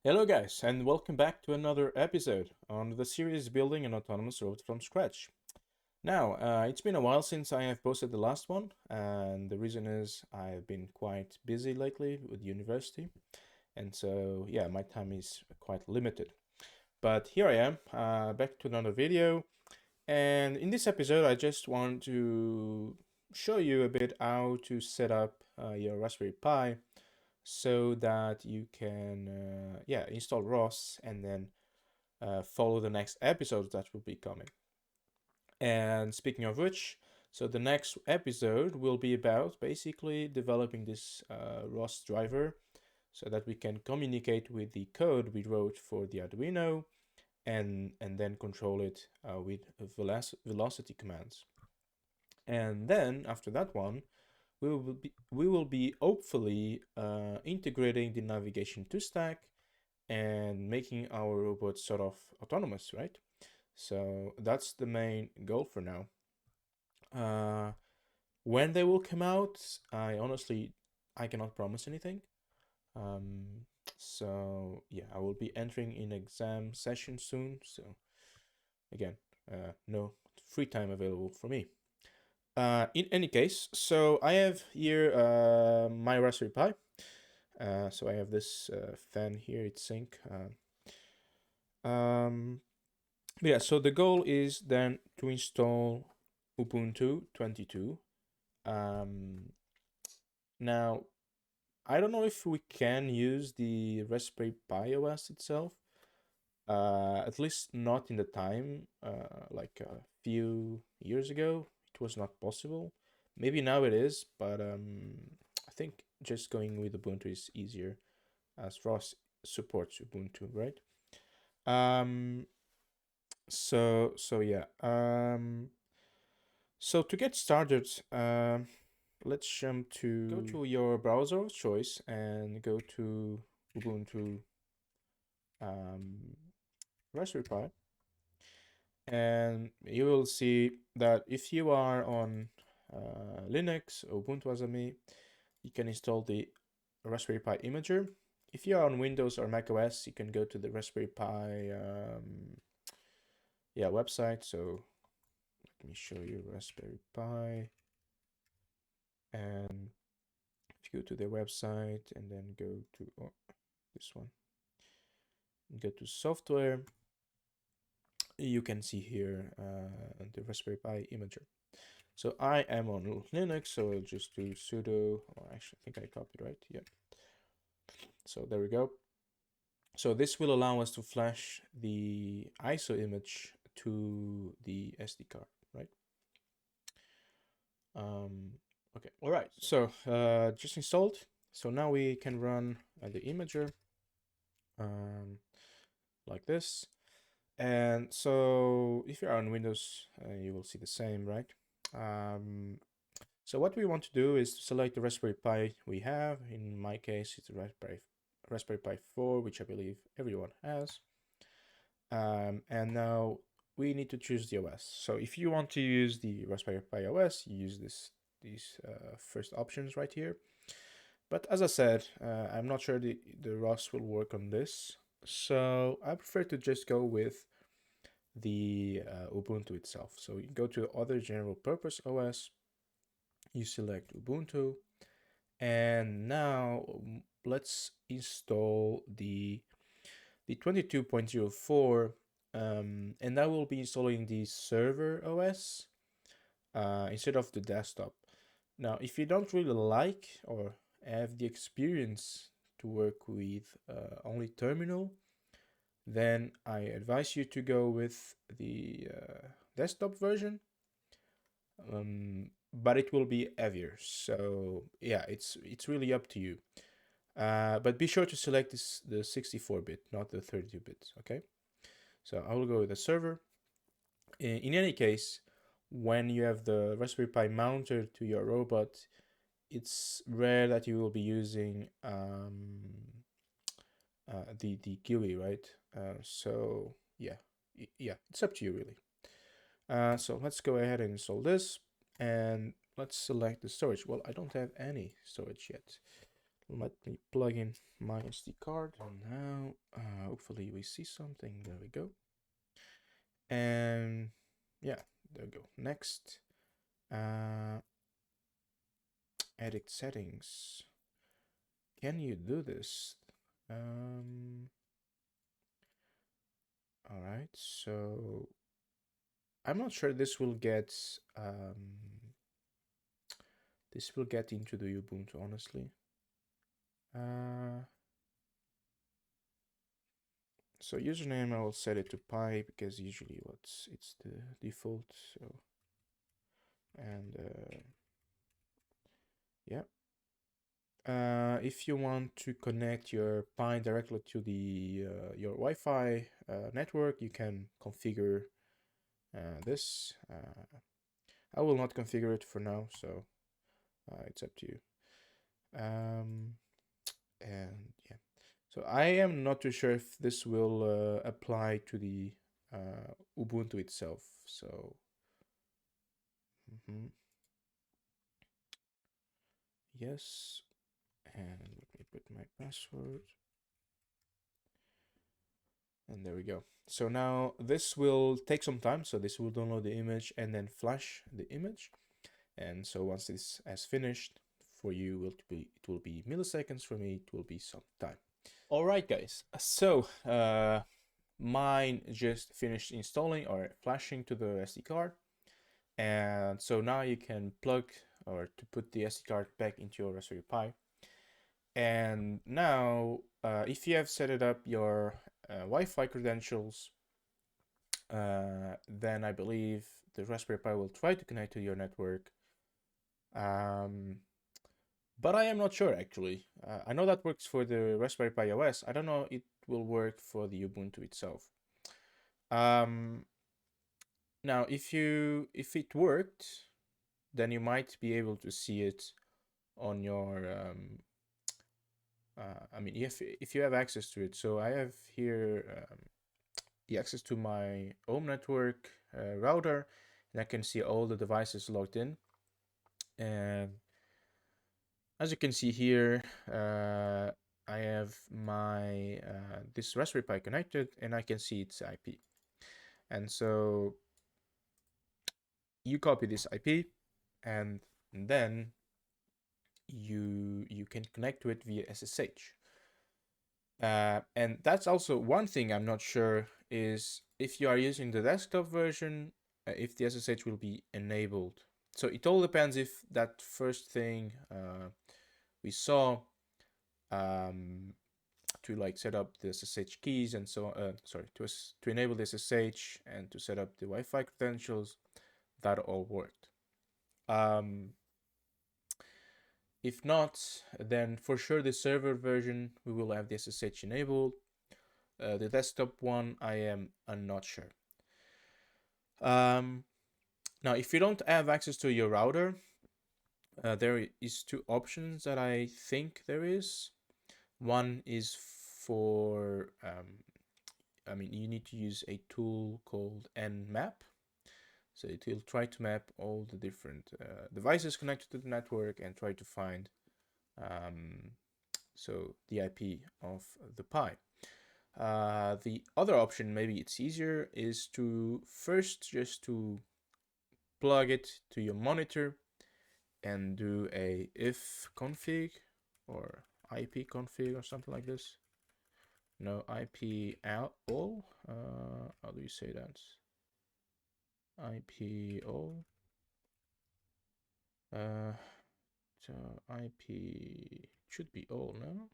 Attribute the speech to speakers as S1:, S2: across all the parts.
S1: Hello guys, and welcome back to another episode on the series Building an Autonomous Robot from Scratch. Now, it's been a while since I have posted the last one, and the reason is I've been quite busy lately with university, and so yeah, my time is quite limited. But here I am, back to another video, and in this episode I just want to show you a bit how to set up your Raspberry Pi so that you can install ROS and then follow the next episodes that will be coming. And speaking of which, so the next episode will be about basically developing this ROS driver so that we can communicate with the code we wrote for the Arduino and then control it with velocity commands. And then after that one, we will be hopefully integrating the navigation to stack and making our robot sort of autonomous, right? So that's the main goal for now. Uh, when they will come out, I cannot promise anything. Um, so yeah, I will be entering in exam session soon. So again, no free time available for me. In any case, so I have here my Raspberry Pi. So I have this fan here, it's sync. Um, yeah, so the goal is then to install Ubuntu 22. Um, Now, I don't know if we can use the Raspberry Pi OS itself, at least not in the time, like a few years ago, it was not possible. Maybe now it is, but I think just going with Ubuntu is easier as ROS supports Ubuntu, right? Um, so yeah. So to get started, let's jump to go to your browser of choice and go to Ubuntu um, Raspberry Pi, and you will see that if you are on Linux, Ubuntu as me, you can install the Raspberry Pi Imager. If you are on Windows or Mac OS, you can go to the Raspberry Pi website. So let me show you Raspberry Pi, and if you go to their website and then go to this one, go to software, you can see here the Raspberry Pi Imager. So I am on Linux, so I'll just do sudo, or actually I think I copied right, yeah. So there we go. So this will allow us to flash the ISO image to the SD card, right? Okay, all right, so just installed. So now we can run the imager like this. And so if you're on Windows, you will see the same, right? So what we want to do is to select the Raspberry Pi we have. In my case, it's a Raspberry Pi 4, which I believe everyone has. And now we need to choose the OS. So if you want to use the Raspberry Pi OS, you use these first options right here. But as I said, I'm not sure the ROS will work on this. So I prefer to just go with the Ubuntu itself. So you go to other general purpose OS, you select Ubuntu, and now let's install the 22.04, and I will be installing the server OS instead of the desktop. Now, if you don't really like or have the experience to work with only terminal, then I advise you to go with the desktop version, but it will be heavier. So yeah, it's really up to you. But be sure to select the 64-bit, not the 32-bit, okay? So I will go with the server. In any case, when you have the Raspberry Pi mounted to your robot, it's rare that you will be using the GUI, right? So yeah, it's up to you really. So let's go ahead and install this, and let's select the storage. Well, I don't have any storage yet. Let me plug in my SD card. And now, hopefully we see something. There we go. And yeah, there we go. Next, edit settings. Can you do this? All right, so I'm not sure this will get into the Ubuntu, honestly. So username, I will set it to pi because usually it's the default. So, and yeah. If you want to connect your Pi directly to the your Wi-Fi network, you can configure this. I will not configure it for now, so it's up to you. And yeah, so I am not too sure if this will apply to the Ubuntu itself. So yes, and let me put my password. And there we go. So now this will take some time. So this will download the image and then flash the image. And so once this has finished, for you it will be milliseconds. For me, it will be some time. All right, guys. So mine just finished installing or flashing to the SD card. And so now you can plug or to put the SD card back into your Raspberry Pi. And now, if you have set it up your Wi-Fi credentials, then I believe the Raspberry Pi will try to connect to your network. But I am not sure, actually. I know that works for the Raspberry Pi OS. I don't know it will work for the Ubuntu itself. Now, if it worked, then you might be able to see it on your I mean, if you have access to it. So I have here the access to my home network router, and I can see all the devices logged in. And as you can see here, I have my this Raspberry Pi connected, and I can see its IP. And so you copy this IP, and then you can connect to it via SSH. And that's also one thing I'm not sure is if you are using the desktop version, if the SSH will be enabled. So it all depends if that first thing we saw to like set up the SSH keys and so sorry, to enable the SSH and to set up the Wi-Fi credentials, that all worked. If not, then for sure the server version we will have the SSH enabled. The desktop one, I'm not sure. Now, if you don't have access to your router, there is two options that I think there is. One is for, I mean, you need to use a tool called nmap. So it will try to map all the different devices connected to the network and try to find so the IP of the Pi. The other option, maybe it's easier, is to first just to plug it to your monitor and do a if config or IP config or something like this. No, IP all. How do you say that? IP all. So IP should be all, no?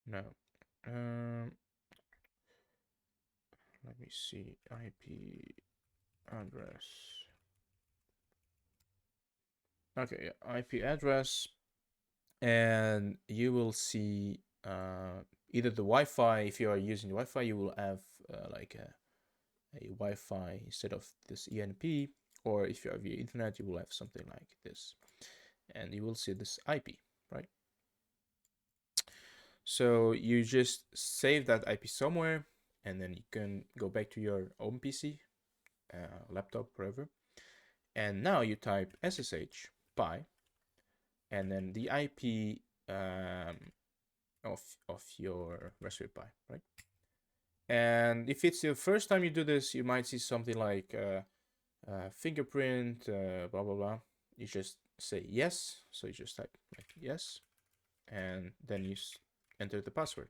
S1: No. Let me see. IP address. Okay, yeah, IP address, and you will see either the Wi-Fi. If you are using the Wi-Fi, you will have like a Wi-Fi instead of this ENP, or if you have your internet, you will have something like this, and you will see this IP, right? So you just save that IP somewhere, and then you can go back to your home PC, laptop, wherever, and now you type SSH, Pi, and then the IP of your Raspberry Pi, right? And if it's the first time you do this, you might see something like fingerprint, blah blah blah. You just say yes, so you just type like yes, and then you enter the password.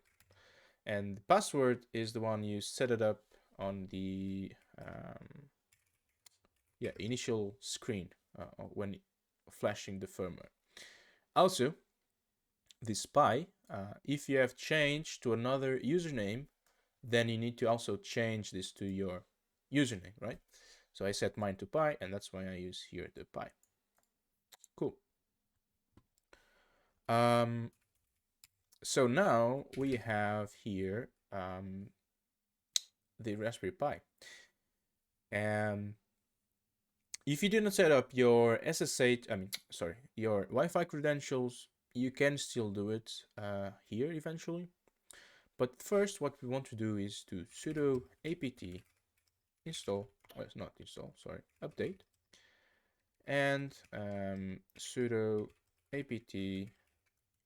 S1: And the password is the one you set it up on the initial screen when flashing the firmware. Also, this Pi, if you have changed to another username, then you need to also change this to your username, right? So I set mine to Pi, and that's why I use here the Pi. Cool. So now we have here the Raspberry Pi. And if you didn't set up your SSH, your Wi-Fi credentials, you can still do it here eventually. But first, what we want to do is to sudo apt install, it's not install, sorry, update, and sudo apt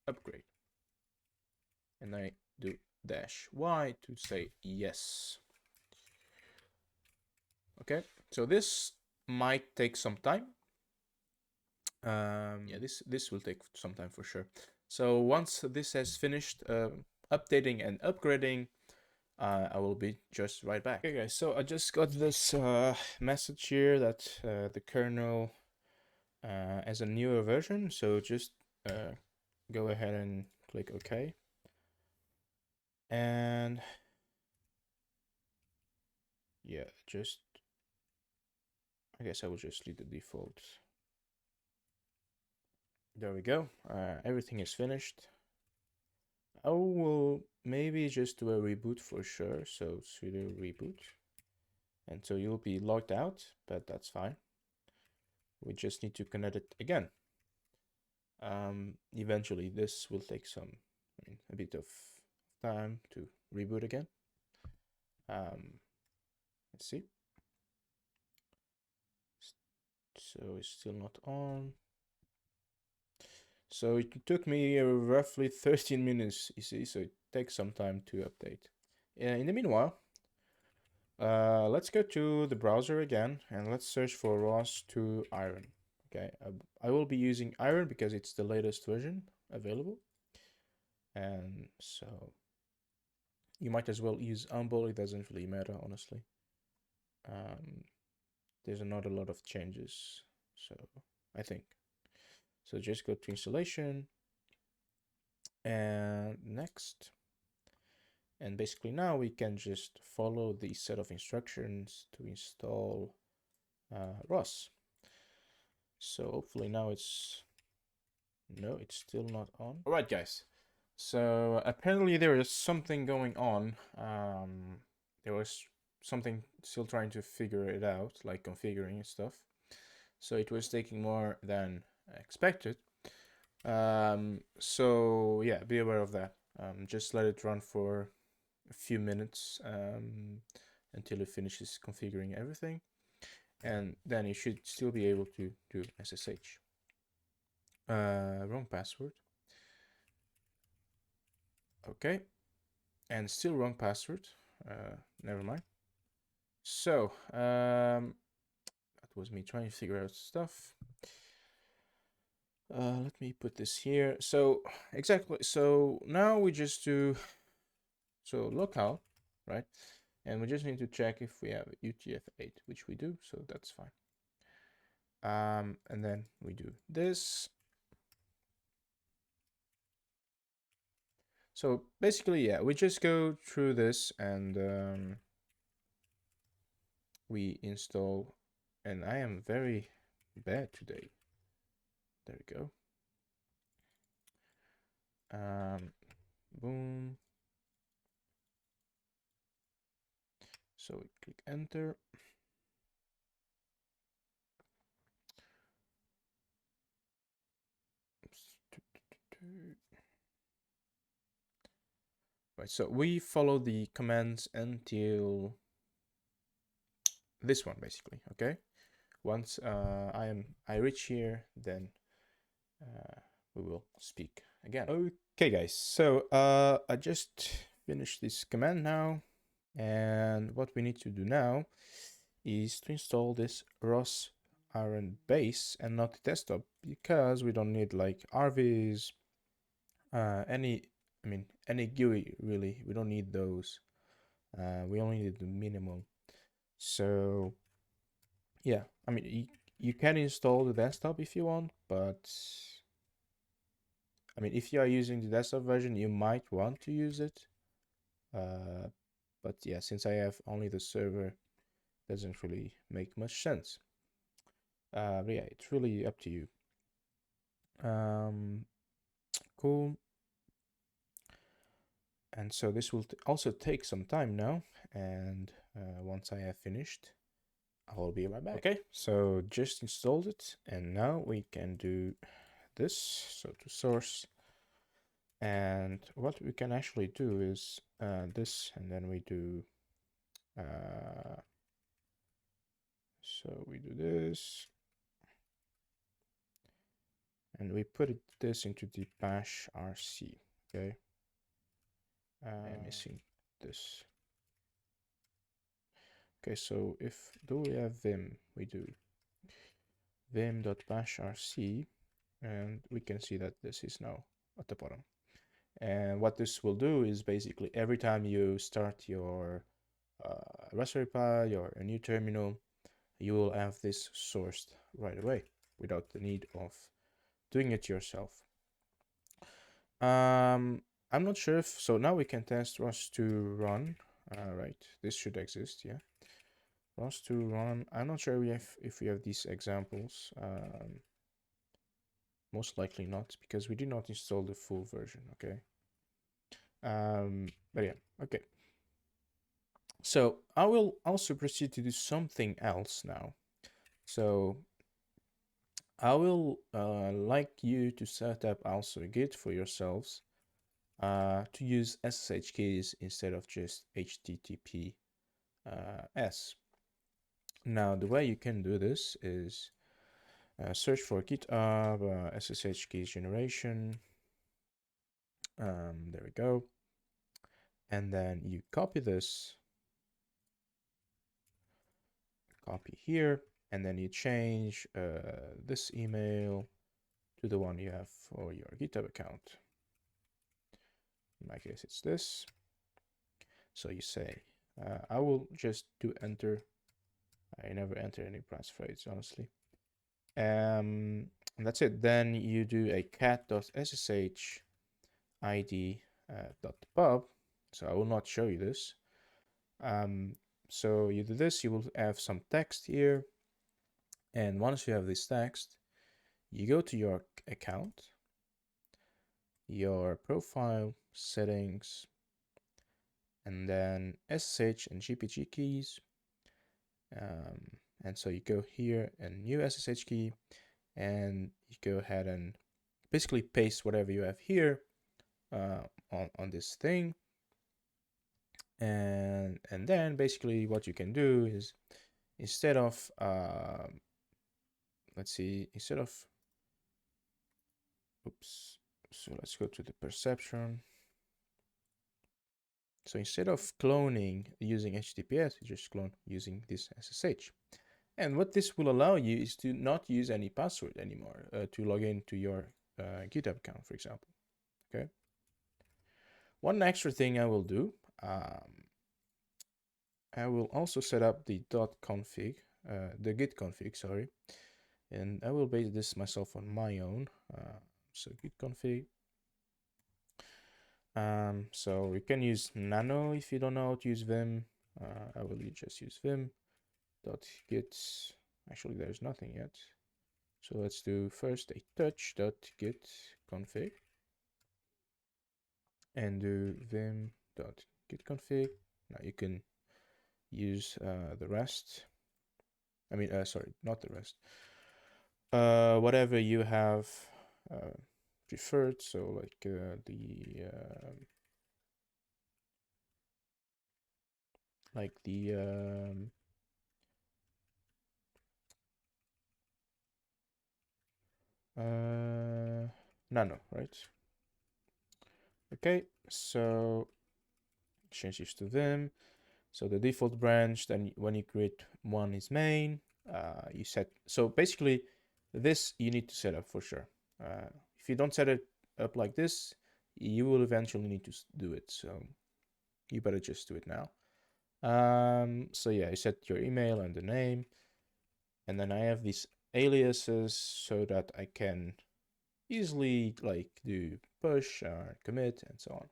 S1: upgrade. And I do -y to say yes. Okay, so this might take some time. Yeah, this will take some time for sure. So once this has finished updating and upgrading, I will be just right back. Okay guys, so I just got this message here that the kernel has a newer version, so just go ahead and click OK. And yeah, I guess I will just leave the default. There we go. Everything is finished. I will maybe just do a reboot for sure. So sudo reboot. And so you'll be logged out, but that's fine. We just need to connect it again. Eventually this will take a bit of time to reboot again. Let's see. So it's still not on. So it took me roughly 13 minutes, you see, so it takes some time to update. In the meanwhile, let's go to the browser again and let's search for ROS Iron. Okay, I will be using Iron because it's the latest version available. And so you might as well use Humble, it doesn't really matter, honestly. There's not a lot of changes, so I think. So just go to installation and next. And basically now we can just follow the set of instructions to install ROS. So hopefully now it's still not on. All right, guys. So apparently there is something going on. There was something still trying to figure it out, like configuring and stuff. So it was taking more than expected. So yeah, be aware of that. Just let it run for a few minutes until it finishes configuring everything, and then you should still be able to do SSH. Wrong password. Okay, and still wrong password. Never mind. So that was me trying to figure out stuff. Let me put this here. So exactly. So now we just do locale, right? And we just need to check if we have UTF-8, which we do. So that's fine. And then we do this. So basically, yeah, we just go through this and we install. And I am very bad today. There we go. Boom. So we click enter. Right, so we follow the commands until this one basically, okay? Once I reach here, then we will speak again. Okay, guys, so I just finished this command now, and what we need to do now is to install this ROS Iron base and not the desktop, because we don't need like RVs, any GUI really. We don't need those. We only need the minimum. So yeah, I mean, you can install the desktop if you want, but I mean, if you are using the desktop version, you might want to use it. But yeah, since I have only the server, doesn't really make much sense. But yeah, it's really up to you. Cool. And so this will also take some time now, and once I have finished, I will be right back. Okay, so just installed it, and now we can do this. So to source, and what we can actually do is this, and then we do so we do this, and we put this into the bash rc. Okay, I'm missing this. Okay, so if do we have vim, we do vim.bash rc, and we can see that this is now at the bottom. And what this will do is basically every time you start your Raspberry Pi or a new terminal, you will have this sourced right away without the need of doing it yourself. I'm not sure if, so now we can test ROS2 run. Right, this should exist, yeah. ROS2 run, I'm not sure if we have these examples. Most likely not, because we did not install the full version, okay? But yeah, okay. So I will also proceed to do something else now. So I will like you to set up also a Git for yourselves to use SSH keys instead of just HTTPS. Now the way you can do this is search for GitHub SSH keys generation. There we go. And then you copy this, copy here, and then you change this email to the one you have for your GitHub account. In my case, it's this. So you say, I will just do enter. I never enter any passphrase, honestly. And that's it. Then you do a cat.ssh id.pub. So I will not show you this. So you do this, you will have some text here. And once you have this text, you go to your account, your profile, settings, and then SSH and GPG keys. And so you go here and new SSH key, and you go ahead and basically paste whatever you have here on this thing. And then basically what you can do is instead of let's see, instead of oops, so let's go to the Perceptron. So instead of cloning using HTTPS, you just clone using this SSH. And what this will allow you is to not use any password anymore to log into your GitHub account, for example. Okay. One extra thing I will do, I will also set up the .config, the git config, sorry, and I will base this myself on my own. So git config. So you can use nano if you don't know how to use vim. I will just use vim.git. Actually, there's nothing yet. So let's do first a touch.git config and do vim.git config. Now you can use the rest. I mean, sorry, not the rest. Whatever you have preferred. So like nano, right? Okay, so change this to Vim. So the default branch, then when you create one is main, you set, so basically this you need to set up for sure. If you don't set it up like this, you will eventually need to do it. So you better just do it now. So yeah, you set your email and the name, and then I have these aliases so that I can easily like do push or commit and so on.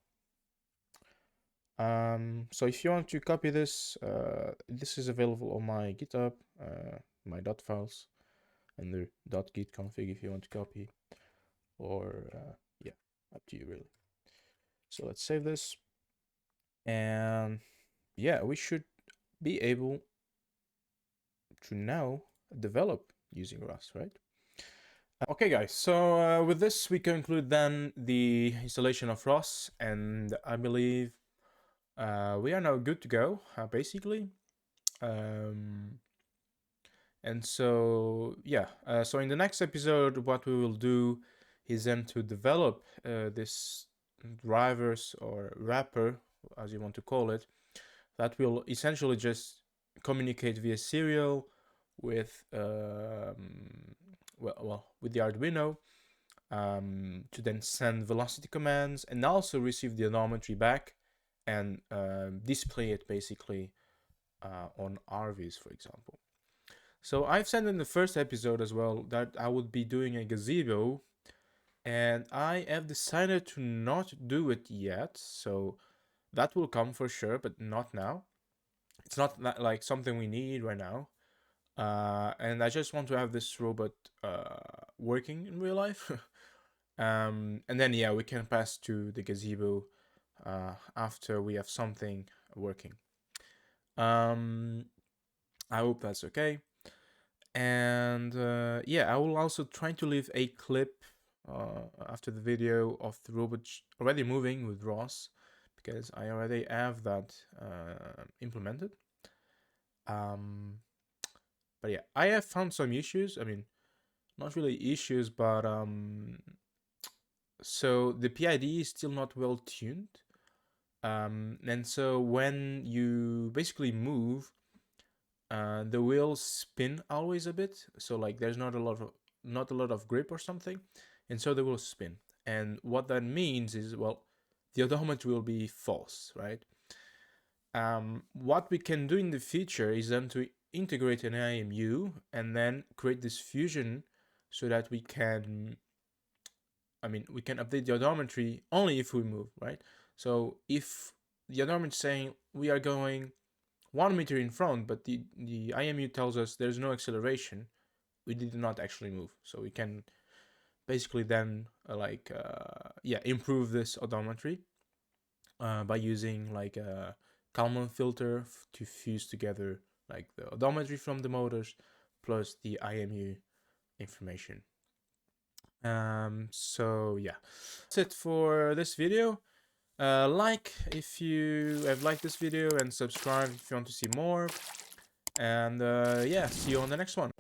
S1: So if you want to copy this, this is available on my GitHub, my dot files, and the .git config if you want to copy, or yeah, up to you really. So let's save this, and yeah, we should be able to now develop using ROS, right? Okay guys, so with this we conclude then the installation of ROS, and I believe we are now good to go, basically. And so yeah, so in the next episode what we will do is then to develop this drivers or wrapper, as you want to call it, that will essentially just communicate via serial with with the Arduino, to then send velocity commands and also receive the odometry back and display it basically on RVs, for example. So I've said in the first episode as well that I would be doing a gazebo, and I have decided to not do it yet. So that will come for sure, but not now. It's not like something we need right now. And I just want to have this robot working in real life. And then yeah, we can pass to the gazebo after we have something working. I hope that's okay. And yeah, I will also try to leave a clip after the video of the robot already moving with ROS, because I already have that implemented. But yeah, I have found some issues. I mean, not really issues, but so the PID is still not well tuned. And so when you basically move, the wheels spin always a bit. So like there's not a lot of grip or something, and so they will spin. And what that means is, well, the odometer will be false, right? What we can do in the future is then to integrate an IMU and then create this fusion so that we can, we can update the odometry only if we move, right? So if the odometer is saying we are going 1 meter in front, but the IMU tells us there's no acceleration, we did not actually move. So we can basically then improve this odometry by using like a Kalman filter to fuse together like the odometry from the motors plus the IMU information. So yeah, that's it for this video. Like if you have liked this video, and subscribe if you want to see more. And yeah, see you on the next one.